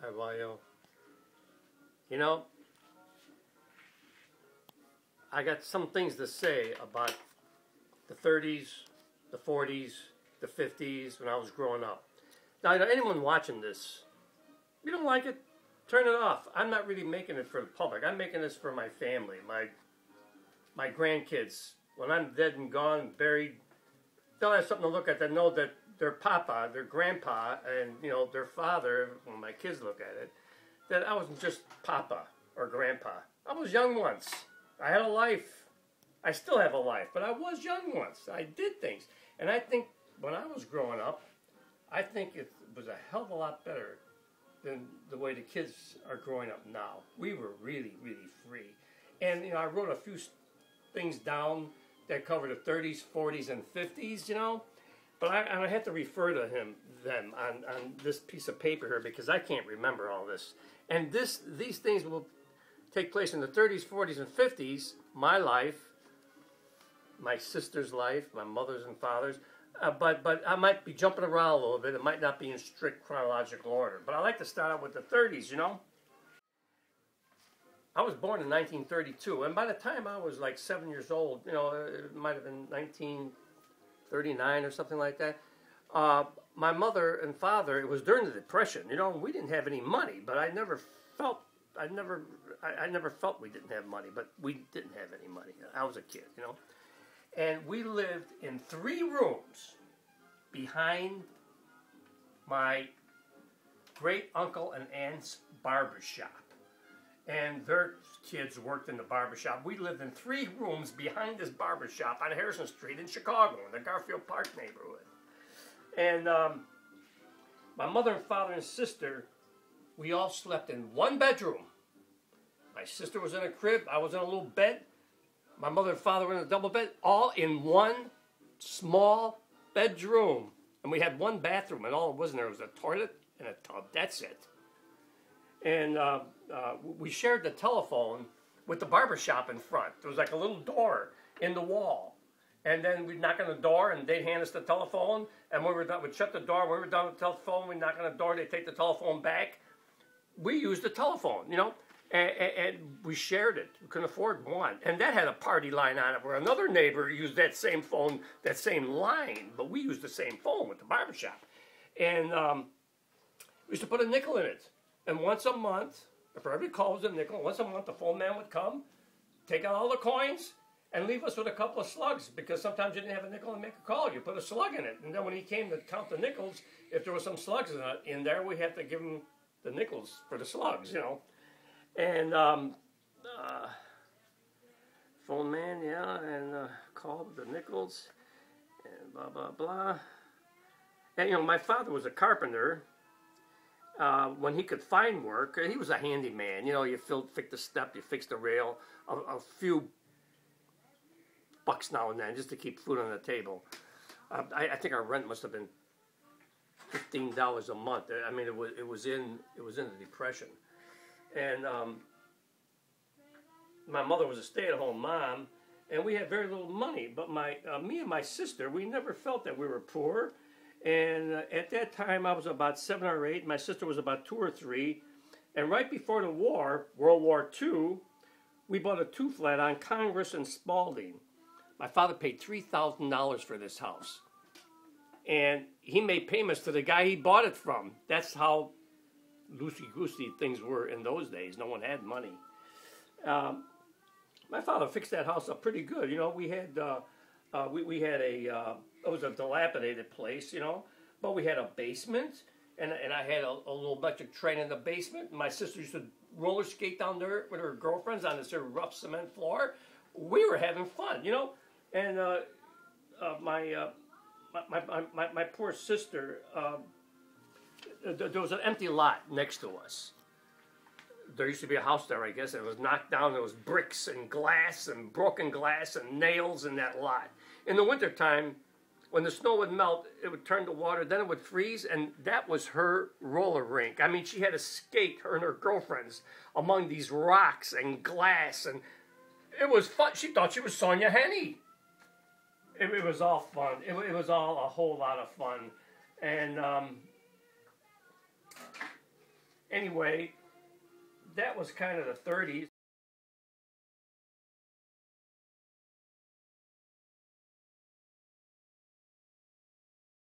Carvalho. You know, I got some things to say about the 30s, the 40s, the 50s when I was growing up. Now, anyone watching this, if you don't like it, turn it off. I'm not really making it for the public. I'm making this for my family, my grandkids. When I'm dead and gone, buried, they'll have something to look at. They know that their papa, their grandpa, and their father, when my kids look at it, that I wasn't just papa or grandpa. I was young once. I had a life. I still have a life, but I was young once. I did things. And I think when I was growing up, I think it was a hell of a lot better than the way the kids are growing up now. We were really, really free. And, I wrote a few things down that covered the 30s, 40s, and 50s, But I had to refer to them on this piece of paper here because I can't remember all this. And these things will take place in the 30s, 40s, and 50s, my life, my sister's life, my mother's and father's. But I might be jumping around a little bit. It might not be in strict chronological order. But I like to start out with the 30s, I was born in 1932, and by the time I was like 7 years old, it might have been 1939 or something like that. My mother and father, it was during the Depression, we didn't have any money, but I never felt we didn't have money, but we didn't have any money. I was a kid, And we lived in 3 rooms behind my great uncle and aunt's barber shop. And their kids worked in the barbershop. We lived in 3 rooms behind this barbershop on Harrison Street in Chicago, in the Garfield Park neighborhood. And my mother and father and sister, we all slept in one bedroom. My sister was in a crib. I was in a little bed. My mother and father were in a double bed, all in one small bedroom. And we had one bathroom, and all it was in there was a toilet and a tub. That's it. And we shared the telephone with the barbershop in front. There was like a little door in the wall. And then we'd knock on the door, and they'd hand us the telephone. And when we were done, we'd shut the door. When we were done with the telephone, we'd knock on the door, they'd take the telephone back. We used the telephone, and we shared it. We couldn't afford one. And that had a party line on it where another neighbor used that same phone, that same line. But we used the same phone with the barbershop. And we used to put a nickel in it. And once a month, for every call was a nickel, once a month the phone man would come, take out all the coins, and leave us with a couple of slugs. Because sometimes you didn't have a nickel to make a call. You put a slug in it. And then when he came to count the nickels, if there was some slugs in there, we had to give him the nickels for the slugs, And phone man, yeah, and called the nickels, and blah, blah, blah. And, my father was a carpenter. When he could find work, he was a handyman. You fix the step, you fix the rail, a few bucks now and then just to keep food on the table. I think our rent must have been $15 a month. I mean, it was in the Depression, and my mother was a stay-at-home mom, and we had very little money. But me and my sister, we never felt that we were poor. And at that time, I was about 7 or 8. My sister was about 2 or 3. And right before the war, World War II, we bought a 2-flat on Congress and Spalding. My father paid $3,000 for this house. And he made payments to the guy he bought it from. That's how loosey-goosey things were in those days. No one had money. My father fixed that house up pretty good. We had it was a dilapidated place, but we had a basement, and I had a little electric train in the basement. My sister used to roller skate down there with her girlfriends on this rough cement floor. We were having fun, And my poor sister, there was an empty lot next to us. There used to be a house there, I guess. It was knocked down. There was bricks and glass and broken glass and nails in that lot. In the wintertime, when the snow would melt, it would turn to water, then it would freeze, and that was her roller rink. I mean, she had to skate, her and her girlfriends, among these rocks and glass, and it was fun. She thought she was Sonia Henney. It was all fun. It was all a whole lot of fun. And Anyway, that was kind of the 30s.